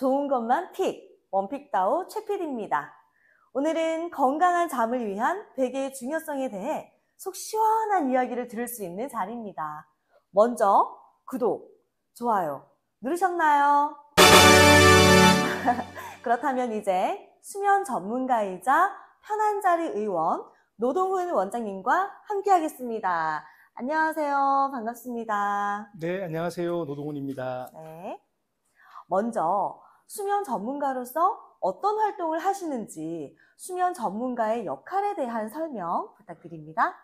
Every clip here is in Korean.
좋은 것만 픽, 원픽다우 최PD입니다. 오늘은 건강한 잠을 위한 베개의 중요성에 대해 속 시원한 이야기를 들을 수 있는 자리입니다. 먼저 구독, 좋아요 누르셨나요? 그렇다면 이제 수면 전문가이자 편한자리 의원 노동훈 원장님과 함께 하겠습니다. 안녕하세요. 반갑습니다. 네, 안녕하세요. 노동훈입니다. 네. 먼저 수면 전문가로서 어떤 활동을 하시는지 수면 전문가의 역할에 대한 설명 부탁드립니다.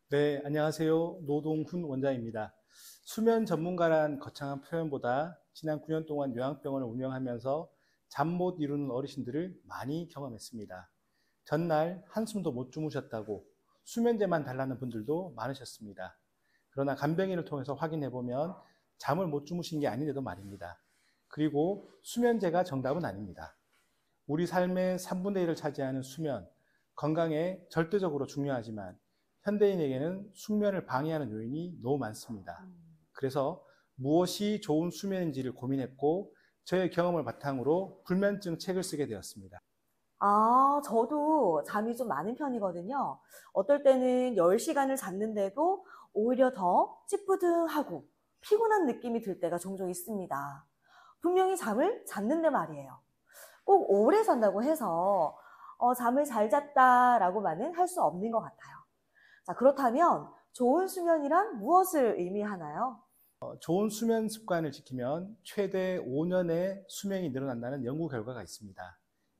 네, 안녕하세요. 노동훈 원장입니다. 수면 전문가란 거창한 표현보다 지난 9년 동안 요양병원을 운영하면서 잠 못 이루는 어르신들을 많이 경험했습니다. 전날 한숨도 못 주무셨다고 수면제만 달라는 분들도 많으셨습니다. 그러나 간병인을 통해서 확인해보면 잠을 못 주무신 게 아닌데도 말입니다. 그리고 수면제가 정답은 아닙니다. 우리 삶의 3분의 1을 차지하는 수면, 건강에 절대적으로 중요하지만 현대인에게는 숙면을 방해하는 요인이 너무 많습니다. 그래서 무엇이 좋은 수면인지를 고민했고 저의 경험을 바탕으로 불면증 책을 쓰게 되었습니다. 저도 잠이 좀 많은 편이거든요. 어떨 때는 10시간을 잤는데도 오히려 더 찌뿌둥하고 피곤한 느낌이 들 때가 종종 있습니다. 분명히 잠을 잤는데 말이에요. 꼭 오래 잔다고 해서 잠을 잘 잤다라고만은 할 수 없는 것 같아요. 자, 그렇다면 좋은 수면이란 무엇을 의미하나요? 좋은 수면 습관을 지키면 최대 5년의 수명이 늘어난다는 연구 결과가 있습니다.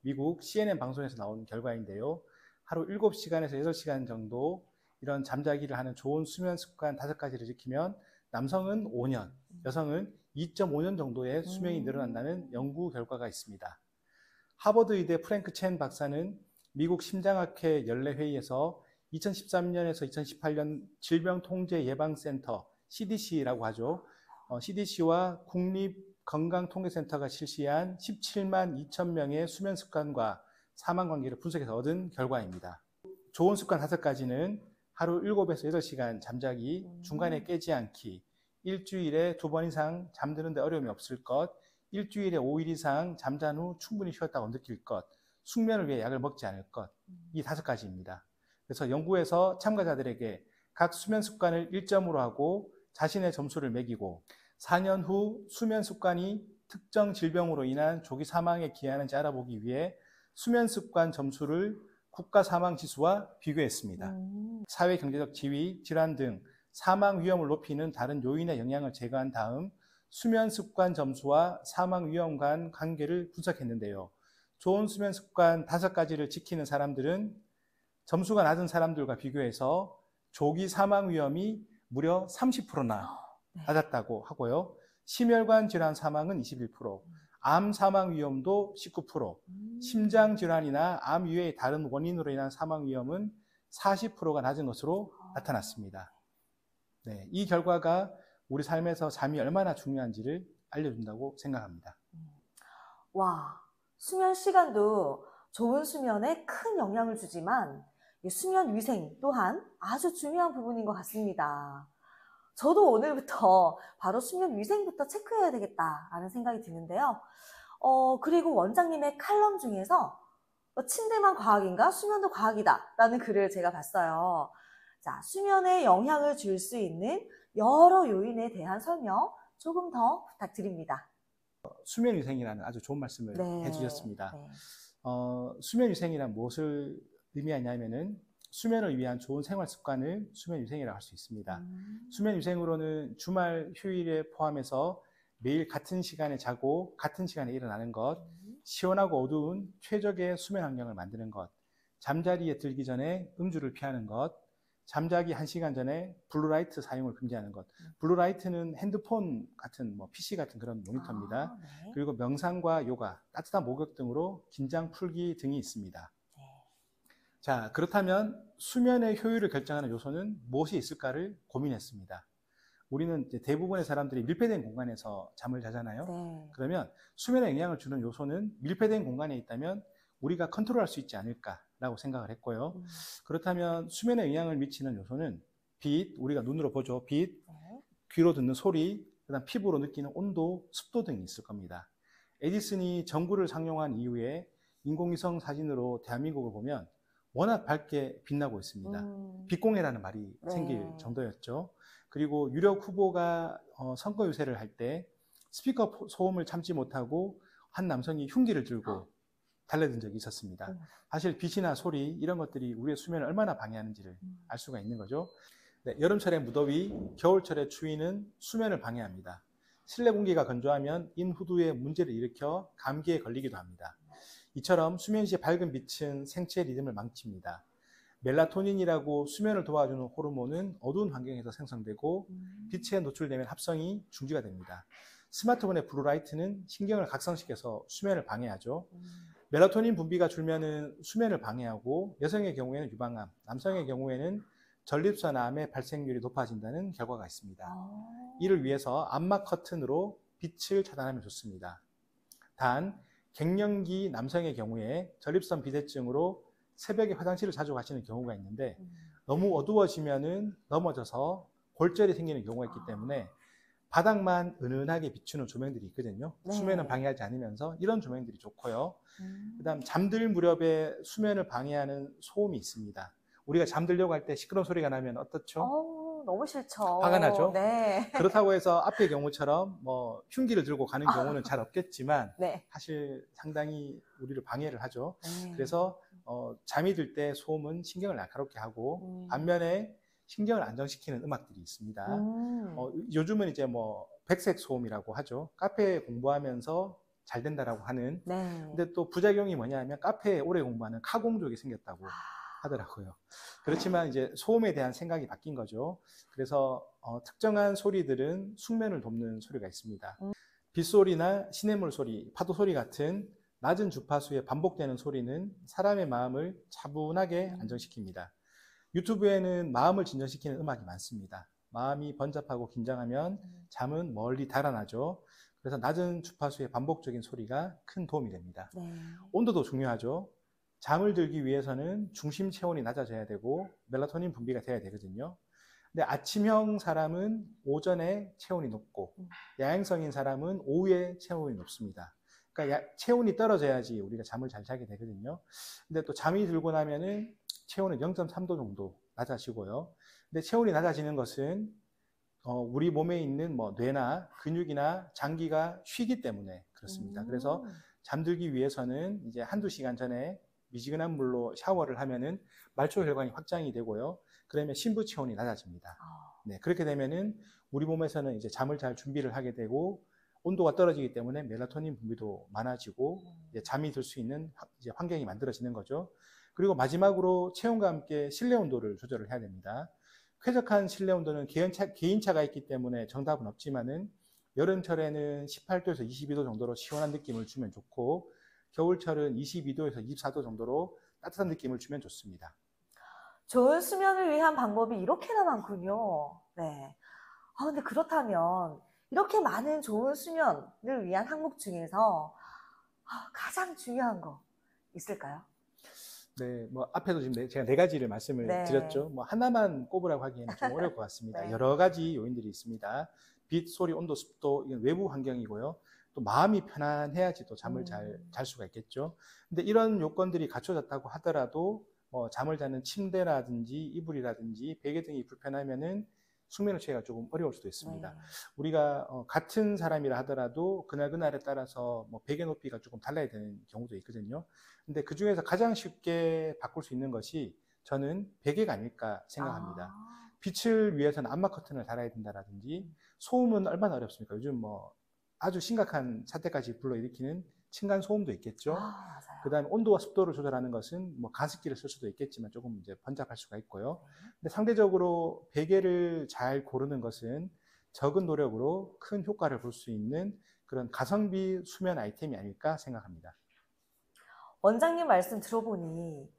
미국 CNN 방송에서 나온 결과인데요. 하루 7시간에서 8시간 정도 이런 잠자기를 하는 좋은 수면 습관 5가지를 지키면 남성은 5년, 여성은 2.5년 정도의 수명이 늘어난다는 연구 결과가 있습니다. 하버드 의대 프랭크 첸 박사는 미국 심장학회 연례회의에서 2013년에서 2018년 질병통제예방센터 CDC라고 하죠. CDC와 국립건강통계센터가 실시한 17만 2천 명의 수면 습관과 사망 관계를 분석해서 얻은 결과입니다. 좋은 습관 5가지는 하루 7에서 8시간 잠자기, 중간에 깨지 않기, 일주일에 2번 이상 잠드는데 어려움이 없을 것, 일주일에 5일 이상 잠잔 후 충분히 쉬었다고 느낄 것, 숙면을 위해 약을 먹지 않을 것, 이 5가지입니다. 그래서 연구에서 참가자들에게 각 수면 습관을 1점으로 하고 자신의 점수를 매기고 4년 후 수면 습관이 특정 질병으로 인한 조기 사망에 기여하는지 알아보기 위해 수면 습관 점수를 국가 사망 지수와 비교했습니다. 사회 경제적 지위, 질환 등 사망 위험을 높이는 다른 요인의 영향을 제거한 다음 수면 습관 점수와 사망 위험 간 관계를 분석했는데요. 좋은 수면 습관 5가지를 지키는 사람들은 점수가 낮은 사람들과 비교해서 조기 사망 위험이 무려 30%나 낮았다고 하고요. 심혈관 질환 사망은 21%, 암 사망 위험도 19%, 심장 질환이나 암 이외의 다른 원인으로 인한 사망 위험은 40%가 낮은 것으로 나타났습니다. 네, 이 결과가 우리 삶에서 잠이 얼마나 중요한지를 알려준다고 생각합니다. 와, 수면 시간도 좋은 수면에 큰 영향을 주지만 이 수면 위생 또한 아주 중요한 부분인 것 같습니다. 저도 오늘부터 바로 수면 위생부터 체크해야 되겠다라는 생각이 드는데요. 그리고 원장님의 칼럼 중에서 침대만 과학인가? 수면도 과학이다 라는 글을 제가 봤어요. 자, 수면에 영향을 줄 수 있는 여러 요인에 대한 설명 조금 더 부탁드립니다. 수면 위생이라는 아주 좋은 말씀을 해주셨습니다. 수면 위생이란 무엇을 의미하냐면은 수면을 위한 좋은 생활 습관을 수면 위생이라고 할 수 있습니다. 수면 위생으로는 주말 휴일에 포함해서 매일 같은 시간에 자고 같은 시간에 일어나는 것, 시원하고 어두운 최적의 수면 환경을 만드는 것, 잠자리에 들기 전에 음주를 피하는 것, 잠자기 1시간 전에 블루라이트 사용을 금지하는 것. 블루라이트는 핸드폰 같은 PC 같은 그런 모니터입니다. 네. 그리고 명상과 요가, 따뜻한 목욕 등으로 긴장 풀기 등이 있습니다. 네. 자, 그렇다면 수면의 효율을 결정하는 요소는 무엇이 있을까를 고민했습니다. 우리는 대부분의 사람들이 밀폐된 공간에서 잠을 자잖아요. 네. 그러면 수면에 영향을 주는 요소는 밀폐된 공간에 있다면 우리가 컨트롤할 수 있지 않을까라고 생각을 했고요. 그렇다면 수면에 영향을 미치는 요소는 빛, 우리가 눈으로 보죠. 빛, 귀로 듣는 소리, 그다음 피부로 느끼는 온도, 습도 등이 있을 겁니다. 에디슨이 전구를 상용한 이후에 인공위성 사진으로 대한민국을 보면 워낙 밝게 빛나고 있습니다. 빛공해라는 말이 네. 생길 정도였죠. 그리고 유력 후보가 선거 유세를 할 때 스피커 소음을 참지 못하고 한 남성이 흉기를 들고 달려든 적이 있었습니다. 사실 빛이나 소리 이런 것들이 우리의 수면을 얼마나 방해하는지를 알 수가 있는 거죠. 네, 여름철의 무더위, 겨울철의 추위는 수면을 방해합니다. 실내 공기가 건조하면 인후두에 문제를 일으켜 감기에 걸리기도 합니다. 이처럼 수면 시의 밝은 빛은 생체 리듬을 망칩니다. 멜라토닌이라고 수면을 도와주는 호르몬은 어두운 환경에서 생성되고 빛에 노출되면 합성이 중지가 됩니다. 스마트폰의 블루라이트는 신경을 각성시켜서 수면을 방해하죠. 멜라토닌 분비가 줄면은 수면을 방해하고 여성의 경우에는 유방암, 남성의 경우에는 전립선 암의 발생률이 높아진다는 결과가 있습니다. 이를 위해서 암막 커튼으로 빛을 차단하면 좋습니다. 단 갱년기 남성의 경우에 전립선 비대증으로 새벽에 화장실을 자주 가시는 경우가 있는데 너무 어두워지면은 넘어져서 골절이 생기는 경우가 있기 때문에 바닥만 은은하게 비추는 조명들이 있거든요. 네. 수면을 방해하지 않으면서 이런 조명들이 좋고요. 그다음 잠들 무렵에 수면을 방해하는 소음이 있습니다. 우리가 잠들려고 할 때 시끄러운 소리가 나면 어떻죠? 너무 싫죠. 화가 나죠? 네. 그렇다고 해서 앞의 경우처럼 뭐 흉기를 들고 가는 경우는 잘 없겠지만 네. 사실 상당히 우리를 방해를 하죠. 네. 그래서 잠이 들 때 소음은 신경을 날카롭게 하고 반면에 신경을 안정시키는 음악들이 있습니다. 요즘은 이제 뭐 백색 소음이라고 하죠. 카페에 공부하면서 잘 된다라고 하는. 네. 근데 또 부작용이 뭐냐면 카페에 오래 공부하는 카공족이 생겼다고 하더라고요. 그렇지만 이제 소음에 대한 생각이 바뀐 거죠. 그래서 특정한 소리들은 숙면을 돕는 소리가 있습니다. 빗소리나 시냇물 소리, 파도 소리 같은 낮은 주파수에 반복되는 소리는 사람의 마음을 차분하게 안정시킵니다. 유튜브에는 마음을 진정시키는 음악이 많습니다. 마음이 번잡하고 긴장하면 잠은 멀리 달아나죠. 그래서 낮은 주파수의 반복적인 소리가 큰 도움이 됩니다. 네. 온도도 중요하죠. 잠을 들기 위해서는 중심 체온이 낮아져야 되고 멜라토닌 분비가 돼야 되거든요. 근데 아침형 사람은 오전에 체온이 높고 야행성인 사람은 오후에 체온이 높습니다. 그러니까 체온이 떨어져야지 우리가 잠을 잘 자게 되거든요. 근데 또 잠이 들고 나면은 체온은 0.3도 정도 낮아지고요. 근데 체온이 낮아지는 것은 우리 몸에 있는 뭐 뇌나 근육이나 장기가 쉬기 때문에 그렇습니다. 그래서 잠들기 위해서는 이제 한두 시간 전에 미지근한 물로 샤워를 하면은 말초 혈관이 확장이 되고요. 그러면 신부 체온이 낮아집니다. 네, 그렇게 되면은 우리 몸에서는 이제 잠을 잘 준비를 하게 되고 온도가 떨어지기 때문에 멜라토닌 분비도 많아지고 이제 잠이 들 수 있는 이제 환경이 만들어지는 거죠. 그리고 마지막으로 체온과 함께 실내 온도를 조절을 해야 됩니다. 쾌적한 실내 온도는 개인차가 있기 때문에 정답은 없지만은 여름철에는 18도에서 22도 정도로 시원한 느낌을 주면 좋고 겨울철은 22도에서 24도 정도로 따뜻한 느낌을 주면 좋습니다. 좋은 수면을 위한 방법이 이렇게나 많군요. 네. 근데 그렇다면 이렇게 많은 좋은 수면을 위한 항목 중에서 가장 중요한 거 있을까요? 네, 뭐 앞에도 지금 제가 네 가지를 말씀을 네. 드렸죠. 뭐 하나만 꼽으라고 하기에는 좀 어려울 것 같습니다. 네. 여러 가지 요인들이 있습니다. 빛, 소리, 온도, 습도 이건 외부 환경이고요. 또 마음이 편안해야지 또 잠을 잘 잘 수가 있겠죠. 근데 이런 요건들이 갖춰졌다고 하더라도 잠을 자는 침대라든지 이불이라든지 베개 등이 불편하면은 숙면을 취하기가 조금 어려울 수도 있습니다. 네. 우리가 같은 사람이라 하더라도 그날에 따라서 뭐 베개 높이가 조금 달라야 되는 경우도 있거든요. 근데 그 중에서 가장 쉽게 바꿀 수 있는 것이 저는 베개가 아닐까 생각합니다. 빛을 위해서는 암막 커튼을 달아야 된다라든지 소음은 얼마나 어렵습니까? 요즘 뭐 아주 심각한 사태까지 불러일으키는 층간 소음도 있겠죠. 맞아요. 그다음에 온도와 습도를 조절하는 것은 뭐 가습기를 쓸 수도 있겠지만 조금 이제 번잡할 수가 있고요. 근데 상대적으로 베개를 잘 고르는 것은 적은 노력으로 큰 효과를 볼 수 있는 그런 가성비 수면 아이템이 아닐까 생각합니다. 원장님 말씀 들어보니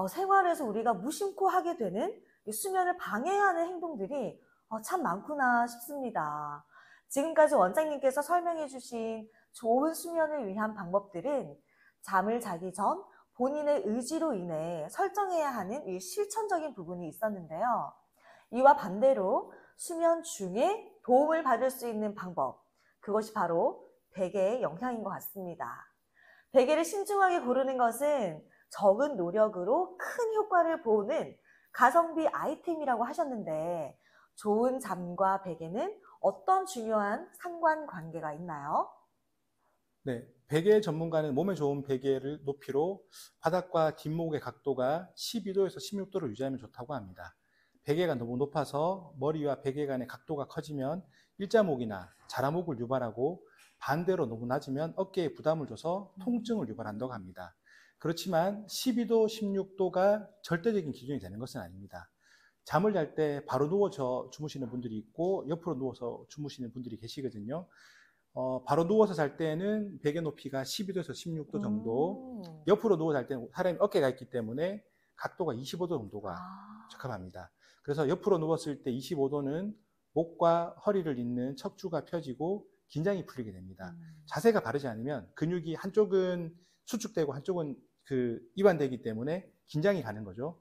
생활에서 우리가 무심코 하게 되는 이 수면을 방해하는 행동들이 참 많구나 싶습니다. 지금까지 원장님께서 설명해 주신 좋은 수면을 위한 방법들은 잠을 자기 전 본인의 의지로 인해 설정해야 하는 이 실천적인 부분이 있었는데요. 이와 반대로 수면 중에 도움을 받을 수 있는 방법, 그것이 바로 베개의 영향인 것 같습니다. 베개를 신중하게 고르는 것은 적은 노력으로 큰 효과를 보는 가성비 아이템이라고 하셨는데 좋은 잠과 베개는 어떤 중요한 상관관계가 있나요? 네, 베개 전문가는 몸에 좋은 베개를 높이로 바닥과 뒷목의 각도가 12도에서 16도를 유지하면 좋다고 합니다. 베개가 너무 높아서 머리와 베개 간의 각도가 커지면 일자목이나 자라목을 유발하고 반대로 너무 낮으면 어깨에 부담을 줘서 통증을 유발한다고 합니다. 그렇지만 12도, 16도가 절대적인 기준이 되는 것은 아닙니다. 잠을 잘 때 바로 누워서 주무시는 분들이 있고 옆으로 누워서 주무시는 분들이 계시거든요. 바로 누워서 잘 때는 베개 높이가 12도에서 16도 정도, 옆으로 누워 잘 때는 사람이 어깨가 있기 때문에 각도가 25도 정도가 적합합니다. 그래서 옆으로 누웠을 때 25도는 목과 허리를 잇는 척추가 펴지고 긴장이 풀리게 됩니다. 자세가 바르지 않으면 근육이 한쪽은 수축되고 한쪽은 이완되기 때문에 긴장이 가는 거죠.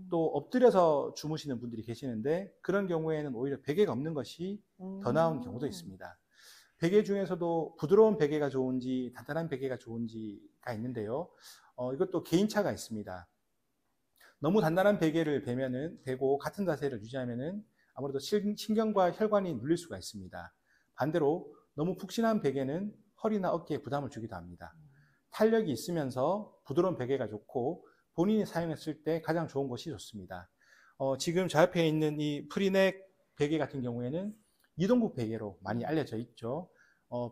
또 엎드려서 주무시는 분들이 계시는데 그런 경우에는 오히려 베개가 없는 것이 더 나은 경우도 있습니다. 베개 중에서도 부드러운 베개가 좋은지 단단한 베개가 좋은지가 있는데요. 이것도 개인차가 있습니다. 너무 단단한 베개를 베고 같은 자세를 유지하면은 아무래도 신경과 혈관이 눌릴 수가 있습니다. 반대로 너무 푹신한 베개는 허리나 어깨에 부담을 주기도 합니다. 탄력이 있으면서 부드러운 베개가 좋고 본인이 사용했을 때 가장 좋은 것이 좋습니다. 지금 저 앞에 있는 이 프리넥 베개 같은 경우에는 이동국 베개로 많이 알려져 있죠.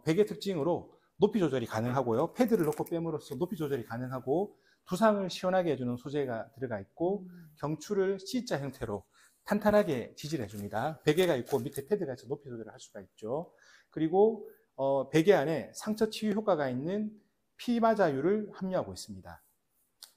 베개 특징으로 높이 조절이 가능하고요. 패드를 넣고 뺨으로써 높이 조절이 가능하고 두상을 시원하게 해주는 소재가 들어가 있고 경추를 C자 형태로 탄탄하게 지지를 해줍니다. 베개가 있고 밑에 패드가 있어서 높이 조절을 할 수가 있죠. 그리고 베개 안에 상처 치유 효과가 있는 피마자유를 함유하고 있습니다.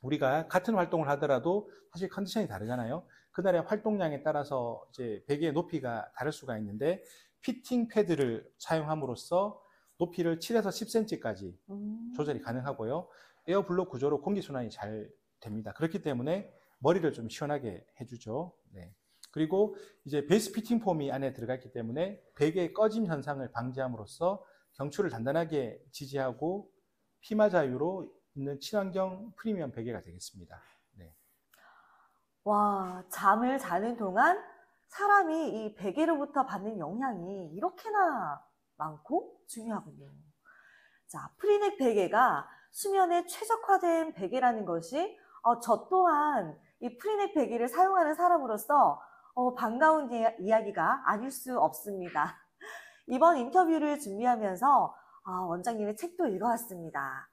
우리가 같은 활동을 하더라도 사실 컨디션이 다르잖아요. 그날의 활동량에 따라서 이제 베개의 높이가 다를 수가 있는데 피팅 패드를 사용함으로써 높이를 7에서 10cm까지 조절이 가능하고요. 에어블록 구조로 공기순환이 잘 됩니다. 그렇기 때문에 머리를 좀 시원하게 해주죠. 네. 그리고 이제 베이스 피팅 폼이 안에 들어가 있기 때문에 베개의 꺼짐 현상을 방지함으로써 경추를 단단하게 지지하고 피마자유로 있는 친환경 프리미엄 베개가 되겠습니다. 네. 와, 잠을 자는 동안 사람이 이 베개로부터 받는 영향이 이렇게나 많고 중요하군요. 자, 프리넥 베개가 수면에 최적화된 베개라는 것이 저 또한 이 프리넥 베개를 사용하는 사람으로서 반가운 이야기가 아닐 수 없습니다. 이번 인터뷰를 준비하면서 원장님의 책도 읽어왔습니다.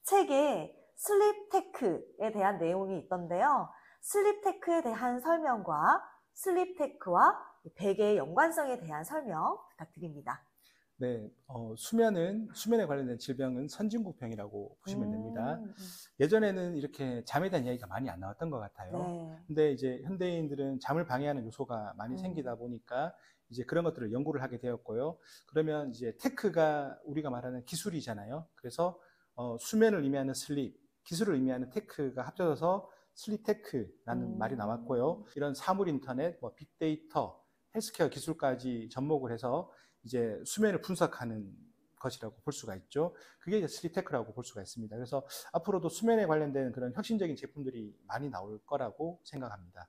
책에 슬립테크에 대한 내용이 있던데요. 슬립테크에 대한 설명과 슬립테크와 베개의 연관성에 대한 설명 부탁드립니다. 네, 수면에 관련된 질병은 선진국병이라고 보시면 됩니다. 예전에는 이렇게 잠에 대한 이야기가 많이 안 나왔던 것 같아요. 네. 근데 이제 현대인들은 잠을 방해하는 요소가 많이 생기다 보니까 이제 그런 것들을 연구를 하게 되었고요. 그러면 이제 테크가 우리가 말하는 기술이잖아요. 그래서 수면을 의미하는 슬립, 기술을 의미하는 테크가 합쳐져서 슬립테크라는 말이 나왔고요. 이런 사물 인터넷, 빅데이터, 헬스케어 기술까지 접목을 해서 이제 수면을 분석하는 것이라고 볼 수가 있죠. 그게 이제 슬립테크라고 볼 수가 있습니다. 그래서 앞으로도 수면에 관련된 그런 혁신적인 제품들이 많이 나올 거라고 생각합니다.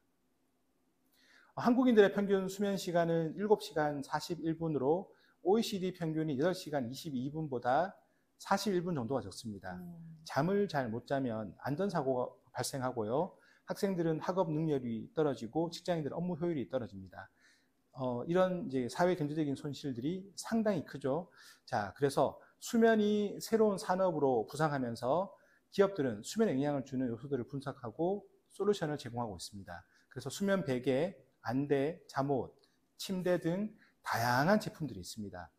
한국인들의 평균 수면 시간은 7시간 41분으로 OECD 평균이 8시간 22분보다 41분 정도가 적습니다. 잠을 잘 못 자면 안전사고가 발생하고요. 학생들은 학업 능력이 떨어지고 직장인들은 업무 효율이 떨어집니다. 이런 이제 사회 경제적인 손실들이 상당히 크죠. 자, 그래서 수면이 새로운 산업으로 부상하면서 기업들은 수면에 영향을 주는 요소들을 분석하고 솔루션을 제공하고 있습니다. 그래서 수면 베개, 안대, 잠옷, 침대 등 다양한 제품들이 있습니다.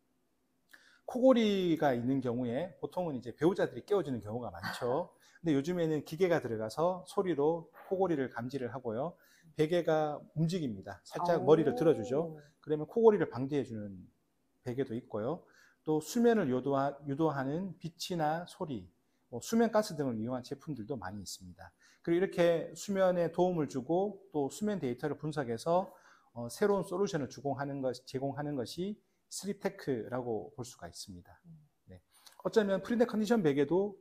코골이가 있는 경우에 보통은 이제 배우자들이 깨워주는 경우가 많죠. 근데 요즘에는 기계가 들어가서 소리로 코골이를 감지를 하고요. 베개가 움직입니다. 살짝 머리를 들어주죠. 그러면 코골이를 방지해주는 베개도 있고요. 또 수면을 유도하는 빛이나 소리, 수면 가스 등을 이용한 제품들도 많이 있습니다. 그리고 이렇게 수면에 도움을 주고 또 수면 데이터를 분석해서 새로운 솔루션을 제공하는 것이 슬립테크라고 볼 수가 있습니다. 네. 어쩌면 프리넥 컨디션 베개도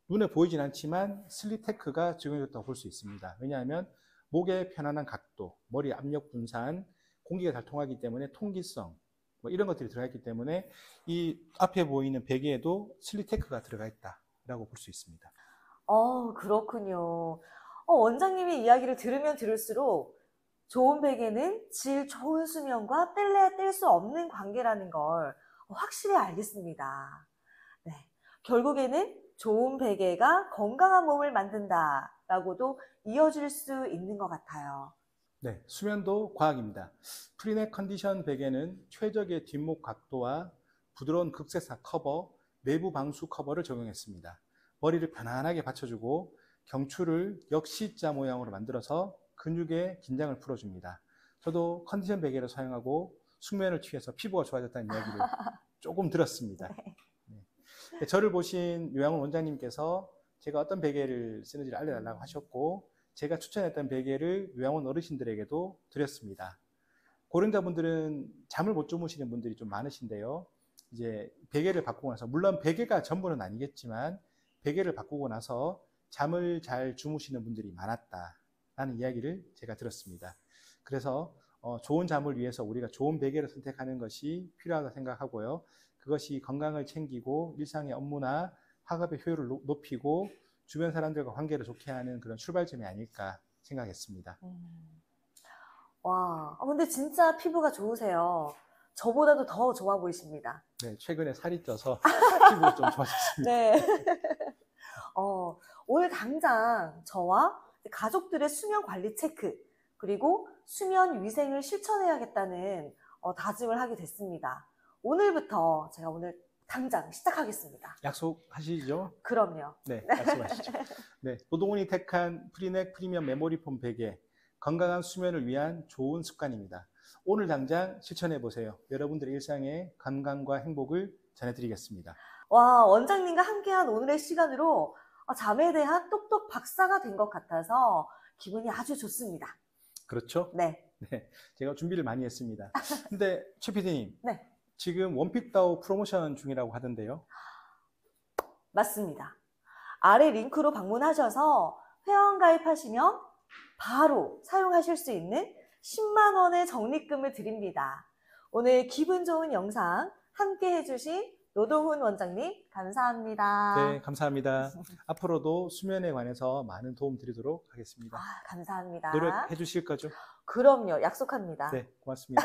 눈에 보이진 않지만 슬립테크가 적용됐다고 볼 수 있습니다. 왜냐하면 목의 편안한 각도, 머리 압력 분산, 공기가 잘 통하기 때문에 통기성, 뭐 이런 것들이 들어가 있기 때문에 이 앞에 보이는 베개에도 슬립테크가 들어가 있다라고 볼 수 있습니다. 그렇군요. 원장님의 이야기를 들으면 들을수록 좋은 베개는 질 좋은 수면과 뗄래야 뗄 수 없는 관계라는 걸 확실히 알겠습니다. 네, 결국에는 좋은 베개가 건강한 몸을 만든다라고도 이어질 수 있는 것 같아요. 네, 수면도 과학입니다. 프리넥 컨디션 베개는 최적의 뒷목 각도와 부드러운 극세사 커버, 내부 방수 커버를 적용했습니다. 머리를 편안하게 받쳐주고 경추를 역시자 모양으로 만들어서 근육의 긴장을 풀어줍니다. 저도 컨디션 베개를 사용하고 숙면을 취해서 피부가 좋아졌다는 이야기를 조금 들었습니다. 네. 저를 보신 요양원 원장님께서 제가 어떤 베개를 쓰는지를 알려달라고 하셨고 제가 추천했던 베개를 요양원 어르신들에게도 드렸습니다. 고령자분들은 잠을 못 주무시는 분들이 좀 많으신데요. 이제 베개를 바꾸고 나서 물론 베개가 전부는 아니겠지만 베개를 바꾸고 나서 잠을 잘 주무시는 분들이 많았다라는 이야기를 제가 들었습니다. 그래서 좋은 잠을 위해서 우리가 좋은 베개를 선택하는 것이 필요하다고 생각하고요. 그것이 건강을 챙기고 일상의 업무나 학업의 효율을 높이고 주변 사람들과 관계를 좋게 하는 그런 출발점이 아닐까 생각했습니다. 와, 근데 진짜 피부가 좋으세요. 저보다도 더 좋아 보이십니다. 네, 최근에 살이 쪄서 피부가 좀 좋아졌습니다. 네. 오늘 당장 저와 가족들의 수면 관리 체크, 그리고 수면 위생을 실천해야겠다는 다짐을 하게 됐습니다. 오늘부터 제가 오늘 당장 시작하겠습니다. 약속하시죠? 그럼요. 네, 약속하시죠. 네, 노동훈이 택한 프리넥 프리미엄 메모리 폼 베개, 건강한 수면을 위한 좋은 습관입니다. 오늘 당장 실천해 보세요. 여러분들의 일상에 건강과 행복을 전해드리겠습니다. 와, 원장님과 함께한 오늘의 시간으로 잠에 대한 똑똑 박사가 된 것 같아서 기분이 아주 좋습니다. 그렇죠? 네. 네, 제가 준비를 많이 했습니다. 근데 최 PD님, 네. 지금 원픽다우 프로모션 중이라고 하던데요? 맞습니다. 아래 링크로 방문하셔서 회원 가입하시면 바로 사용하실 수 있는 10만 원의 적립금을 드립니다. 오늘 기분 좋은 영상 함께 해주신 노동훈 원장님 감사합니다. 네, 감사합니다. 앞으로도 수면에 관해서 많은 도움 드리도록 하겠습니다. 감사합니다. 노력해 주실 거죠? 그럼요. 약속합니다. 네, 고맙습니다.